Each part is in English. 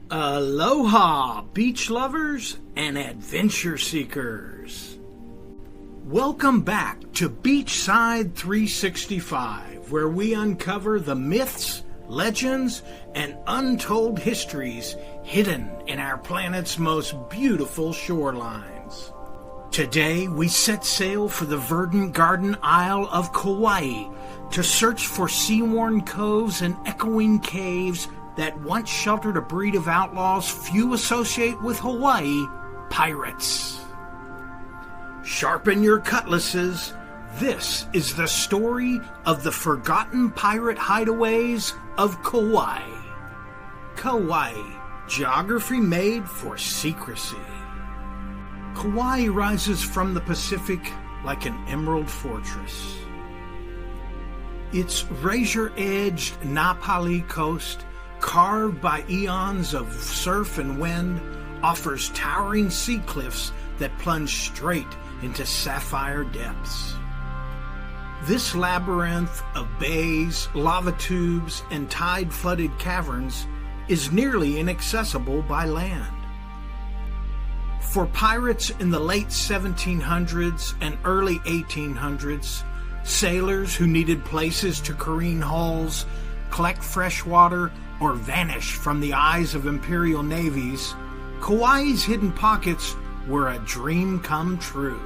Aloha, beach lovers and adventure seekers. Welcome back to Beachside 365, where we uncover the myths, legends, and untold histories hidden in our planet's most beautiful shorelines. Today, we set sail for the verdant garden isle of Kauai to search for sea-worn coves and echoing caves that once sheltered a breed of outlaws few associate with Hawaii, pirates. Sharpen your cutlasses. This is the story of the forgotten pirate hideaways of Kauai. Kauai, geography made for secrecy. Kauai rises from the Pacific like an emerald fortress. Its razor-edged Napali coast, carved by eons of surf and wind, offers towering sea cliffs that plunge straight into sapphire depths. This labyrinth of bays, lava tubes, and tide-flooded caverns is nearly inaccessible by land. For pirates in the late 1700s and early 1800s, sailors who needed places to careen hulls, collect fresh water, or vanish from the eyes of imperial navies, Kauai's hidden pockets were a dream come true.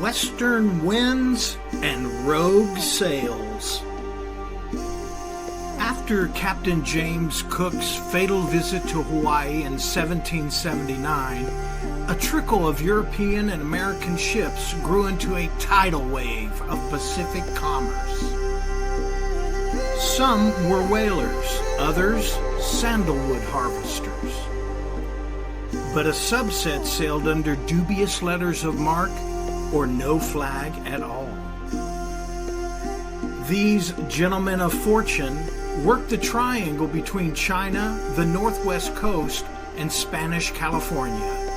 Western winds and rogue sails. After Captain James Cook's fatal visit to Hawaii in 1779, a trickle of European and American ships grew into a tidal wave of Pacific commerce. Some were whalers, others sandalwood harvesters. But a subset sailed under dubious letters of marque or no flag at all. These gentlemen of fortune worked the triangle between China, the northwest coast, and Spanish California.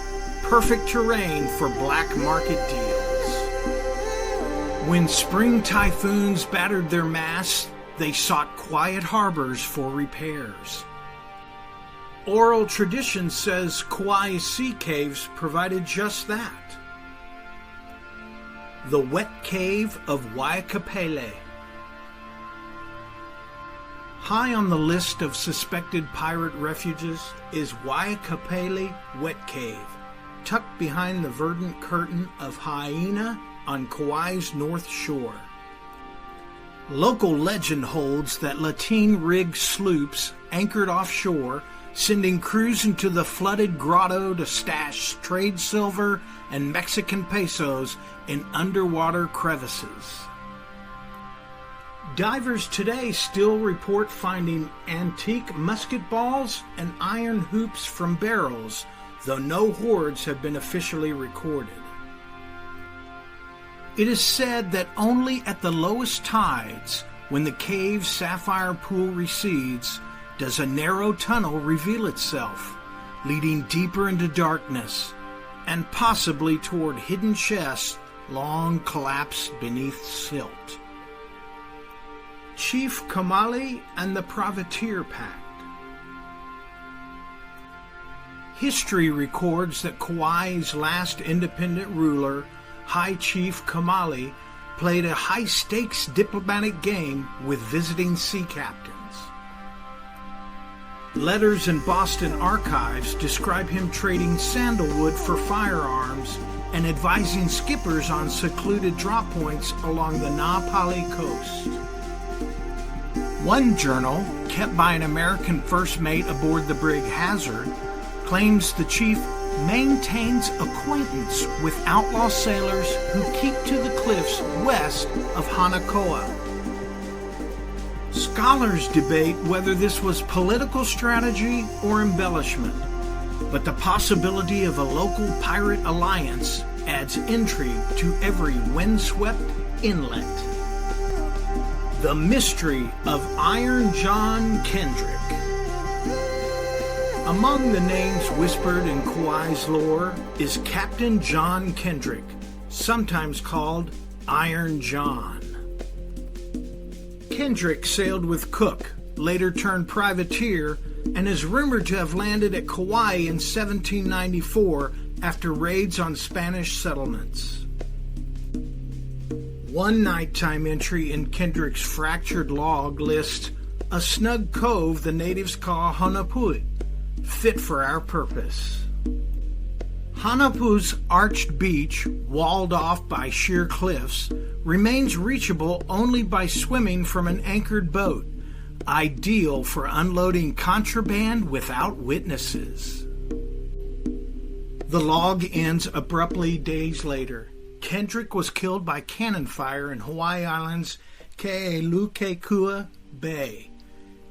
Perfect terrain for black market deals. When spring typhoons battered their masts, they sought quiet harbors for repairs. Oral tradition says Kauai's sea caves provided just that. The Wet Cave of Waikapele. High on the list of suspected pirate refuges is Waikapele Wet Cave, tucked behind the verdant curtain of Hawaiian on Kauai's north shore. Local legend holds that lateen-rigged sloops anchored offshore, sending crews into the flooded grotto to stash trade silver and Mexican pesos in underwater crevices. Divers today still report finding antique musket balls and iron hoops from barrels, though no hoards have been officially recorded. It is said that only at the lowest tides, when the cave's sapphire pool recedes, does a narrow tunnel reveal itself, leading deeper into darkness, and possibly toward hidden chests long collapsed beneath silt. Chief Kamali and the Privateer Pact. History records that Kauai's last independent ruler, High Chief Kamali, played a high-stakes diplomatic game with visiting sea captains. Letters in Boston archives describe him trading sandalwood for firearms and advising skippers on secluded drop points along the Napali coast. One journal, kept by an American first mate aboard the brig Hazard, claims the chief maintains acquaintance with outlaw sailors who keep to the cliffs west of Hanakoa. Scholars debate whether this was political strategy or embellishment, but the possibility of a local pirate alliance adds intrigue to every windswept inlet. The mystery of Iron John Kendrick. Among the names whispered in Kauai's lore is Captain John Kendrick, sometimes called Iron John. Kendrick sailed with Cook, later turned privateer, and is rumored to have landed at Kauai in 1794 after raids on Spanish settlements. One nighttime entry in Kendrick's fractured log lists a snug cove the natives call Hanapui, fit for our purpose. Hanapu's arched beach, walled off by sheer cliffs, remains reachable only by swimming from an anchored boat, ideal for unloading contraband without witnesses. The log ends abruptly days later. Kendrick was killed by cannon fire in Hawaii Island's Ke'elukekua Bay,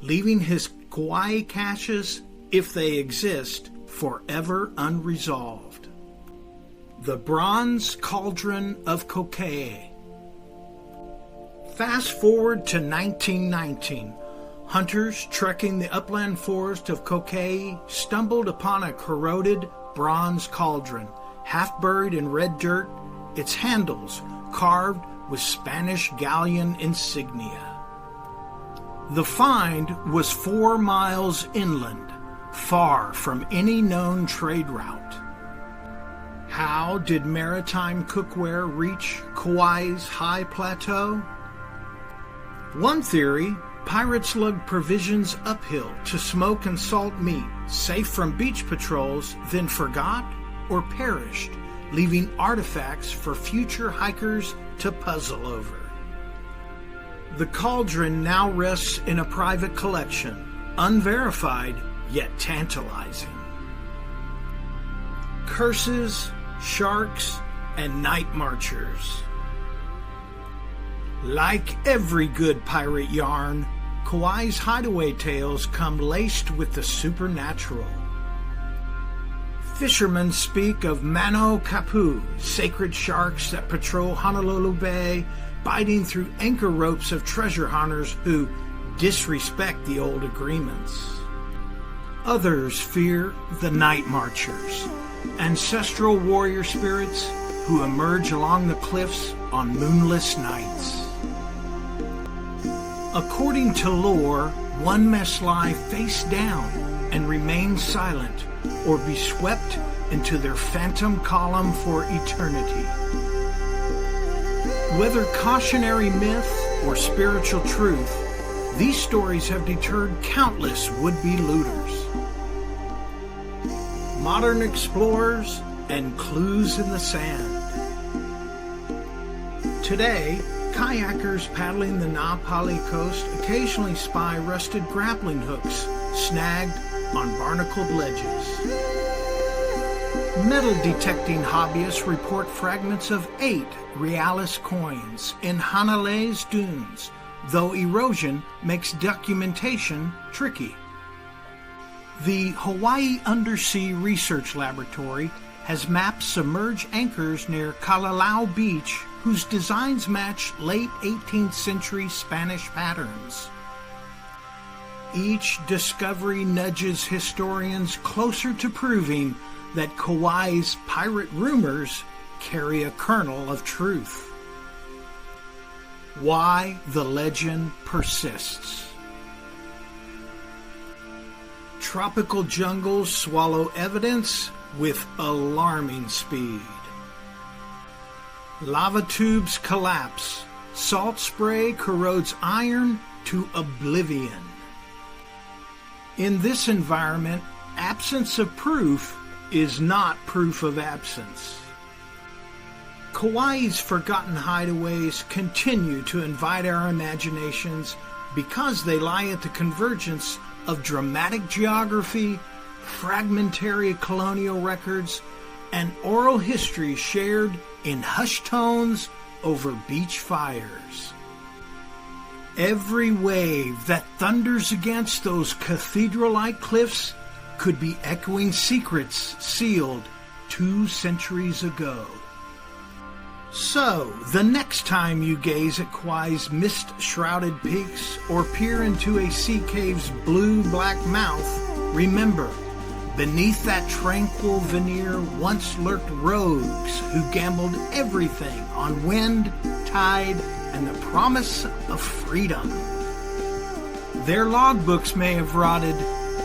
leaving his Kauai caches, if they exist, forever unresolved. The Bronze Cauldron of Kokee. Fast forward to 1919. Hunters trekking the upland forest of Kokee stumbled upon a corroded bronze cauldron, half buried in red dirt, its handles carved with Spanish galleon insignia. The find was 4 miles inland, far from any known trade route. How did maritime cookware reach Kauai's high plateau? One theory, pirates lugged provisions uphill to smoke and salt meat, safe from beach patrols, then forgot or perished, leaving artifacts for future hikers to puzzle over. The cauldron now rests in a private collection, unverified yet tantalizing. Curses, sharks, and night marchers. Like every good pirate yarn, Kauai's hideaway tales come laced with the supernatural. Fishermen speak of mano kapu, sacred sharks that patrol Honolulu Bay, biting through anchor ropes of treasure hunters who disrespect the old agreements. Others fear the night marchers, ancestral warrior spirits who emerge along the cliffs on moonless nights. According to lore, one must lie face down and remain silent, or be swept into their phantom column for eternity. Whether cautionary myth or spiritual truth, these stories have deterred countless would-be looters. Modern explorers and clues in the sand. Today, kayakers paddling the Napali coast occasionally spy rusted grappling hooks snagged on barnacled ledges. Metal detecting hobbyists report fragments of 8 Realis coins in Hanalei's dunes, though erosion makes documentation tricky. The Hawaii Undersea Research Laboratory has mapped submerged anchors near Kalalau Beach whose designs match late 18th century Spanish patterns. Each discovery nudges historians closer to proving that Kauai's pirate rumors carry a kernel of truth. Why the legend persists. Tropical jungles swallow evidence with alarming speed. Lava tubes collapse. Salt spray corrodes iron to oblivion. In this environment, absence of proof is not proof of absence. Kauai's forgotten hideaways continue to invite our imaginations because they lie at the convergence of dramatic geography, fragmentary colonial records, and oral history shared in hushed tones over beach fires. Every wave that thunders against those cathedral-like cliffs could be echoing secrets sealed 2 centuries ago. So, the next time you gaze at Kauai's mist-shrouded peaks or peer into a sea cave's blue-black mouth, remember, beneath that tranquil veneer once lurked rogues who gambled everything on wind, tide, and the promise of freedom. Their logbooks may have rotted,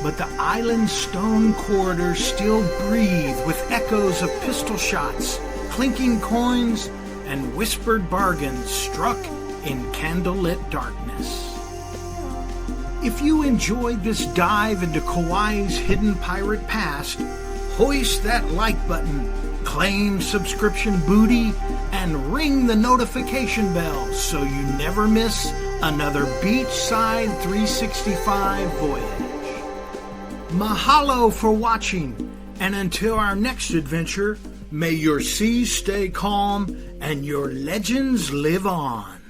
but the island's stone corridors still breathe with echoes of pistol shots, clinking coins, and whispered bargains struck in candlelit darkness. If you enjoyed this dive into Kauai's hidden pirate past, hoist that like button, claim subscription booty, and ring the notification bell so you never miss another Beachside 365 voyage. Mahalo for watching, and until our next adventure, may your seas stay calm and your legends live on.